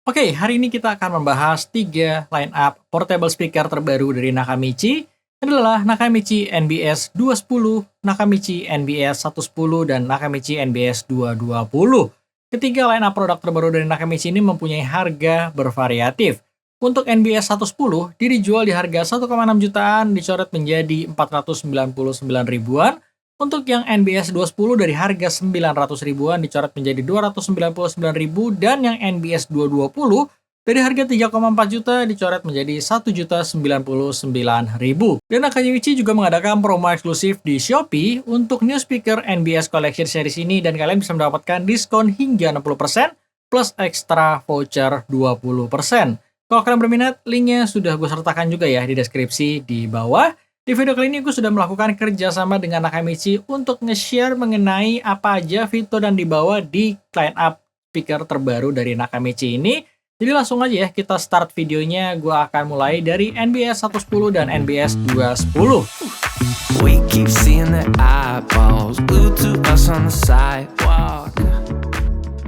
Oke, hari ini kita akan membahas 3 line-up portable speaker terbaru dari Nakamichi. Adalah Nakamichi NBS 210, Nakamichi NBS 110, dan Nakamichi NBS 220. Ketiga line-up produk terbaru dari Nakamichi ini mempunyai harga bervariatif. Untuk NBS 110, dia dijual di harga 1,6 jutaan, dicoret menjadi 499 ribuan. Untuk yang NBS 210 dari harga 900 ribuan dicoret menjadi 299 ribu, dan yang NBS 220 dari harga 3,4 juta dicoret menjadi 1.099.000. Dan Nakamichi juga mengadakan promo eksklusif di Shopee untuk new speaker NBS Collection Series ini, dan kalian bisa mendapatkan diskon hingga 60% plus ekstra voucher 20%. Kalau kalian berminat, linknya sudah gue sertakan juga ya di deskripsi di bawah. Di video kali ini gue sudah melakukan kerjasama dengan Nakamichi untuk nge-share mengenai apa aja fitur dan dibawa di line-up speaker terbaru dari Nakamichi ini. Jadi langsung aja ya kita start videonya. Gue akan mulai dari NBS 110 dan NBS 210. We keep seeing the eyeballs glued to us on the sidewalk.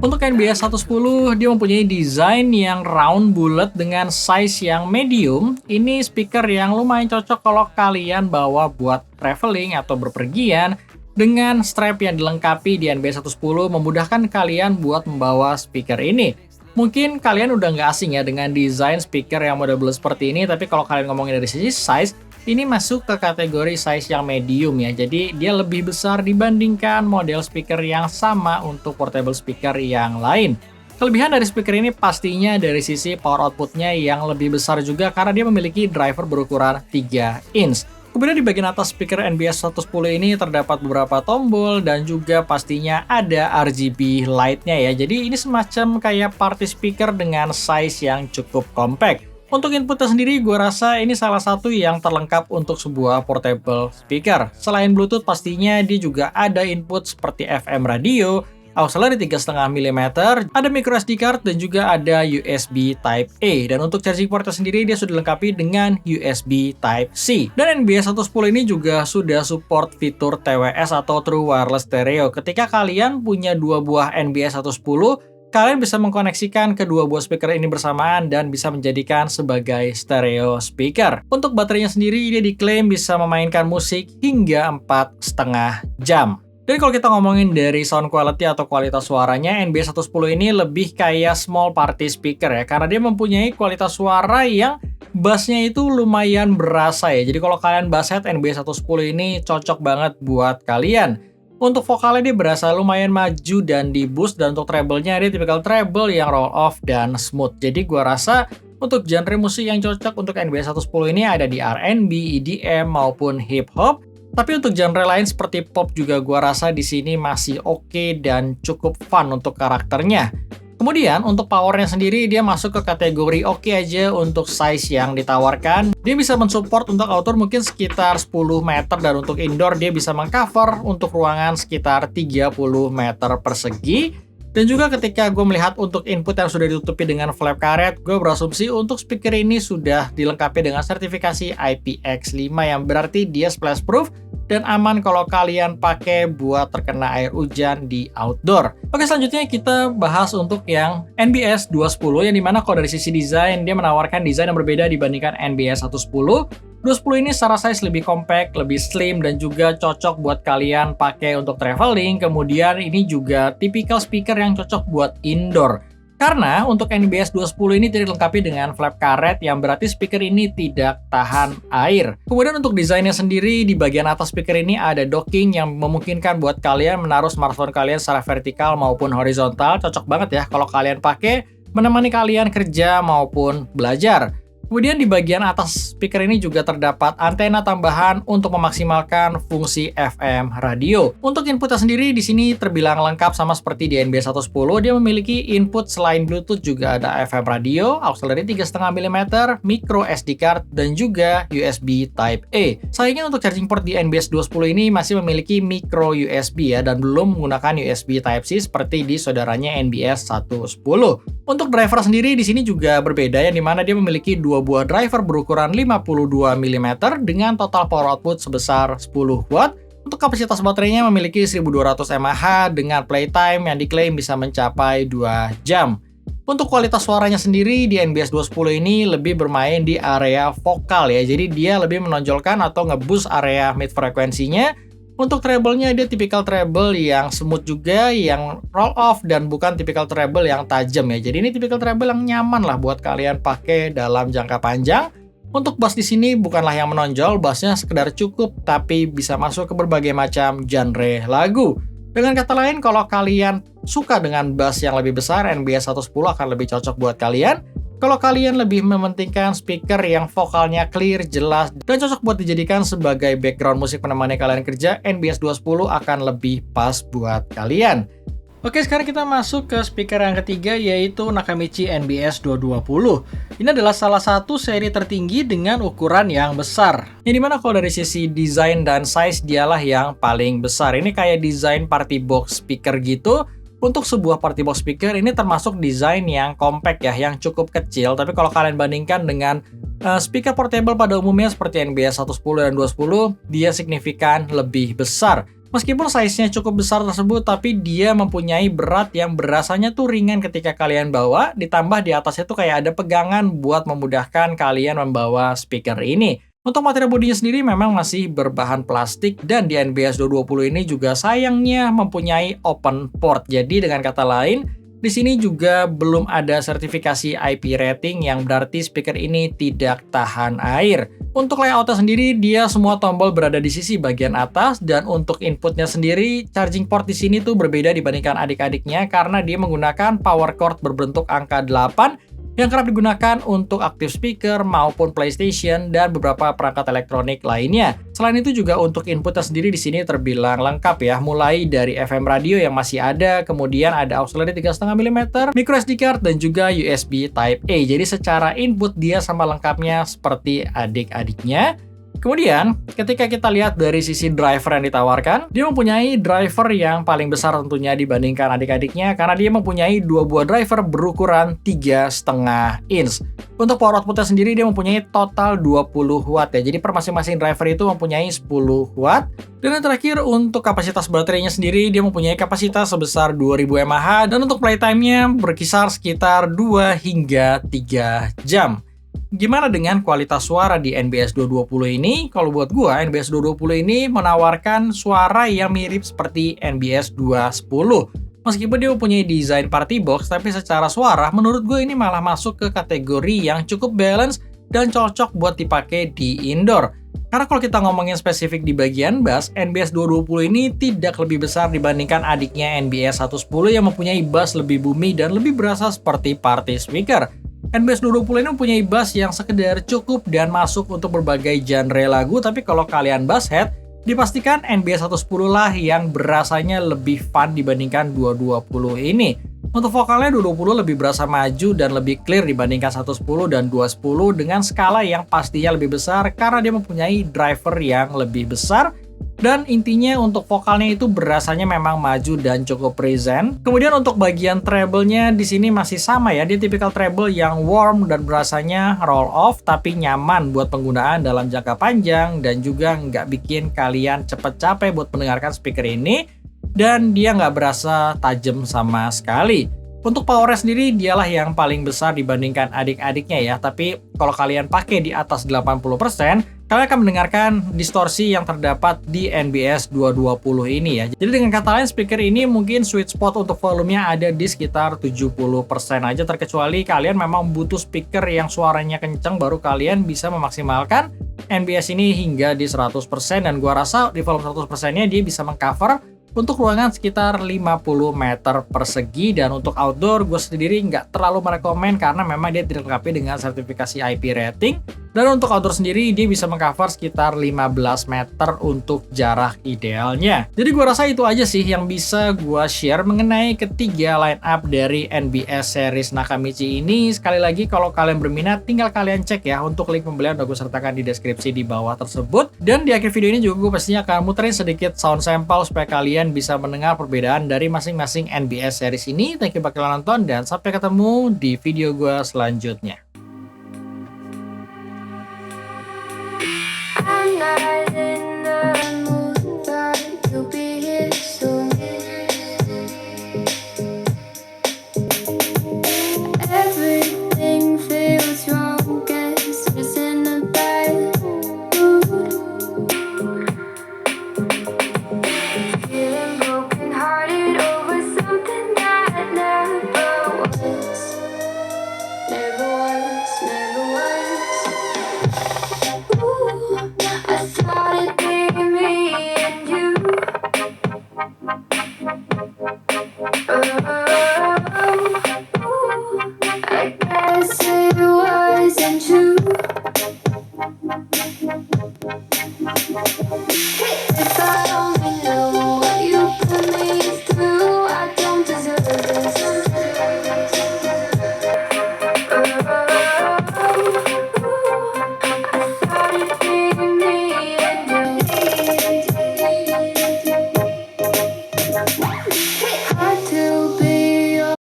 Untuk NBS 110, dia mempunyai desain yang round bulat dengan size yang medium. Ini speaker yang lumayan cocok kalau kalian bawa buat traveling atau berpergian. Dengan strap yang dilengkapi di NBS 110, memudahkan kalian buat membawa speaker ini. Mungkin kalian udah nggak asing ya dengan desain speaker yang model bulat seperti ini, tapi kalau kalian ngomongin dari sisi size, ini masuk ke kategori size yang medium ya. Jadi dia lebih besar dibandingkan model speaker yang sama untuk portable speaker yang lain. Kelebihan dari speaker ini pastinya dari sisi power outputnya yang lebih besar juga karena dia memiliki driver berukuran 3 inch. Kemudian di bagian atas speaker NBS 110 ini terdapat beberapa tombol dan juga pastinya ada RGB light-nya ya. Jadi ini semacam kayak party speaker dengan size yang cukup compact. Untuk inputnya sendiri, gue rasa ini salah satu yang terlengkap untuk sebuah portable speaker. Selain Bluetooth, pastinya dia juga ada input seperti FM radio, auxiliary 3,5 mm, ada micro SD card, dan juga ada USB Type-A. Dan untuk charging portnya sendiri, dia sudah dilengkapi dengan USB Type-C. Dan NBS 110 ini juga sudah support fitur TWS atau True Wireless Stereo. Ketika kalian punya 2 buah NBS 110, kalian bisa mengkoneksikan kedua buah speaker ini bersamaan dan bisa menjadikan sebagai stereo speaker. Untuk baterainya sendiri, dia diklaim bisa memainkan musik hingga 4,5 jam. Dan kalau kita ngomongin dari sound quality atau kualitas suaranya, NBS 110 ini lebih kayak small party speaker ya, karena dia mempunyai kualitas suara yang bassnya itu lumayan berasa ya. Jadi kalau kalian bass head, NBS 110 ini cocok banget buat kalian. Untuk vokalnya dia berasa lumayan maju dan di boost, dan untuk treble-nya dia tipikal treble yang roll off dan smooth. Jadi gua rasa untuk genre musik yang cocok untuk NBS 110 ini ada di R&B, EDM maupun hip hop. Tapi untuk genre lain seperti pop juga gua rasa di sini masih oke dan cukup fun untuk karakternya. Kemudian untuk powernya sendiri dia masuk ke kategori oke aja untuk size yang ditawarkan. Dia bisa mensupport untuk outdoor mungkin sekitar 10 meter, dan untuk indoor dia bisa mengcover untuk ruangan sekitar 30 meter persegi. Dan juga ketika gue melihat untuk input yang sudah ditutupi dengan flap karet, gue berasumsi untuk speaker ini sudah dilengkapi dengan sertifikasi IPX5 yang berarti dia splash proof dan aman kalau kalian pakai buat terkena air hujan di outdoor. Oke, selanjutnya kita bahas untuk yang NBS 210, yang dimana kalau dari sisi desain dia menawarkan desain yang berbeda dibandingkan NBS 110. 210 ini secara size lebih compact, lebih slim, dan juga cocok buat kalian pakai untuk traveling. Kemudian ini juga tipikal speaker yang cocok buat indoor. Karena untuk NBS 210 ini tidak dilengkapi dengan flap karet, yang berarti speaker ini tidak tahan air. Kemudian untuk desainnya sendiri, di bagian atas speaker ini ada docking yang memungkinkan buat kalian menaruh smartphone kalian secara vertikal maupun horizontal. Cocok banget ya kalau kalian pakai menemani kalian kerja maupun belajar. Kemudian di bagian atas speaker ini juga terdapat antena tambahan untuk memaksimalkan fungsi FM radio. Untuk inputnya sendiri di sini terbilang lengkap sama seperti di NBS 110. Dia memiliki input selain Bluetooth juga ada FM radio, auxiliary 3,5 mm, micro SD card, dan juga USB Type-A. Sayangnya untuk charging port di NBS 210 ini masih memiliki micro USB ya, dan belum menggunakan USB Type-C seperti di saudaranya NBS 110. Untuk driver sendiri di sini juga berbeda, yang dimana dia memiliki 2 buah driver berukuran 52 mm dengan total power output sebesar 10 watt. Untuk kapasitas baterainya memiliki 1200 mAh dengan playtime yang diklaim bisa mencapai 2 jam. Untuk kualitas suaranya sendiri di NBS 210 ini lebih bermain di area vokal ya. Jadi dia lebih menonjolkan atau nge-boost area mid frekuensinya. Untuk treble-nya dia tipikal treble yang smooth juga, yang roll off dan bukan tipikal treble yang tajam ya. Jadi ini tipikal treble yang nyaman lah buat kalian pakai dalam jangka panjang. Untuk bass di sini bukanlah yang menonjol, bassnya sekedar cukup tapi bisa masuk ke berbagai macam genre lagu. Dengan kata lain, kalau kalian suka dengan bass yang lebih besar, NBS 110 akan lebih cocok buat kalian. Kalau kalian lebih mementingkan speaker yang vokalnya clear, jelas, dan cocok buat dijadikan sebagai background musik menemani kalian kerja, NBS 210 akan lebih pas buat kalian. Oke, sekarang kita masuk ke speaker yang ketiga, yaitu Nakamichi NBS 220. Ini adalah salah satu seri tertinggi dengan ukuran yang besar. Yang dimana kalau dari sisi desain dan size, dialah yang paling besar. Ini kayak desain party box speaker gitu. Untuk sebuah party box speaker, ini termasuk desain yang compact ya, yang cukup kecil. Tapi kalau kalian bandingkan dengan speaker portable pada umumnya seperti NBS 110 dan 210, dia signifikan lebih besar. Meskipun size-nya cukup besar tersebut, tapi dia mempunyai berat yang berasanya tuh ringan ketika kalian bawa, ditambah di atasnya tuh kayak ada pegangan buat memudahkan kalian membawa speaker ini. Untuk material bodinya sendiri memang masih berbahan plastik, dan di NBS 220 ini juga sayangnya mempunyai open port. Jadi dengan kata lain, di sini juga belum ada sertifikasi IP rating yang berarti speaker ini tidak tahan air. Untuk layoutnya sendiri, dia semua tombol berada di sisi bagian atas, dan untuk inputnya sendiri, charging port di sini tuh berbeda dibandingkan adik-adiknya karena dia menggunakan power cord berbentuk angka 8 yang kerap digunakan untuk active speaker maupun PlayStation dan beberapa perangkat elektronik lainnya. Selain itu juga untuk inputnya sendiri di sini terbilang lengkap ya, mulai dari FM radio yang masih ada, kemudian ada auxiliary 3,5 mm, micro SD card, dan juga USB Type A. Jadi secara input dia sama lengkapnya seperti adik-adiknya. Kemudian, ketika kita lihat dari sisi driver yang ditawarkan, dia mempunyai driver yang paling besar tentunya dibandingkan adik-adiknya karena dia mempunyai dua buah driver berukuran 3,5 inch. Untuk power outputnya sendiri dia mempunyai total 20 watt ya. Jadi per masing-masing driver itu mempunyai 10 watt. Dan yang terakhir untuk kapasitas baterainya sendiri dia mempunyai kapasitas sebesar 2000 mAh dan untuk playtime-nya berkisar sekitar 2 hingga 3 jam. Gimana dengan kualitas suara di NBS 220 ini? Kalau buat gua, NBS 220 ini menawarkan suara yang mirip seperti NBS 210. Meskipun dia mempunyai desain party box, tapi secara suara menurut gue ini malah masuk ke kategori yang cukup balance dan cocok buat dipakai di indoor. Karena kalau kita ngomongin spesifik di bagian bass, NBS 220 ini tidak lebih besar dibandingkan adiknya NBS 110 yang mempunyai bass lebih boomy dan lebih berasa seperti party speaker. NBS 220 ini mempunyai bass yang sekedar cukup dan masuk untuk berbagai genre lagu, tapi kalau kalian bass head, dipastikan NBS 110 lah yang berasanya lebih fun dibandingkan 220 ini. Untuk vokalnya 220 lebih berasa maju dan lebih clear dibandingkan 110 dan 210 dengan skala yang pastinya lebih besar karena dia mempunyai driver yang lebih besar. Dan intinya untuk vokalnya itu berasanya memang maju dan cukup present. Kemudian untuk bagian treble-nya di sini masih sama ya. Dia tipikal treble yang warm dan berasanya roll off tapi nyaman buat penggunaan dalam jangka panjang dan juga nggak bikin kalian cepet capek buat mendengarkan speaker ini. Dan dia nggak berasa tajam sama sekali. Untuk powernya sendiri dialah yang paling besar dibandingkan adik-adiknya ya. Tapi kalau kalian pakai di atas 80%, kalian akan mendengarkan distorsi yang terdapat di NBS 220 ini ya. Jadi dengan kata lain, speaker ini mungkin sweet spot untuk volumenya ada di sekitar 70% aja, terkecuali kalian memang butuh speaker yang suaranya kenceng baru kalian bisa memaksimalkan NBS ini hingga di 100%, dan gua rasa di volume 100%-nya dia bisa mengcover untuk ruangan sekitar 50 meter persegi, dan untuk outdoor gue sendiri nggak terlalu merekomen karena memang dia tidak dilengkapi dengan sertifikasi IP rating. Dan untuk outdoor sendiri dia bisa mengcover sekitar 15 meter untuk jarak idealnya. Jadi gue rasa itu aja sih yang bisa gue share mengenai ketiga line up dari NBS series Nakamichi ini. Sekali lagi kalau kalian berminat tinggal kalian cek ya, untuk link pembelian udah gue sertakan di deskripsi di bawah tersebut. Dan di akhir video ini juga gue pastinya akan muterin sedikit sound sample supaya kalian bisa mendengar perbedaan dari masing-masing NBS series ini. Thank you bakal nonton dan sampai ketemu di video gue selanjutnya.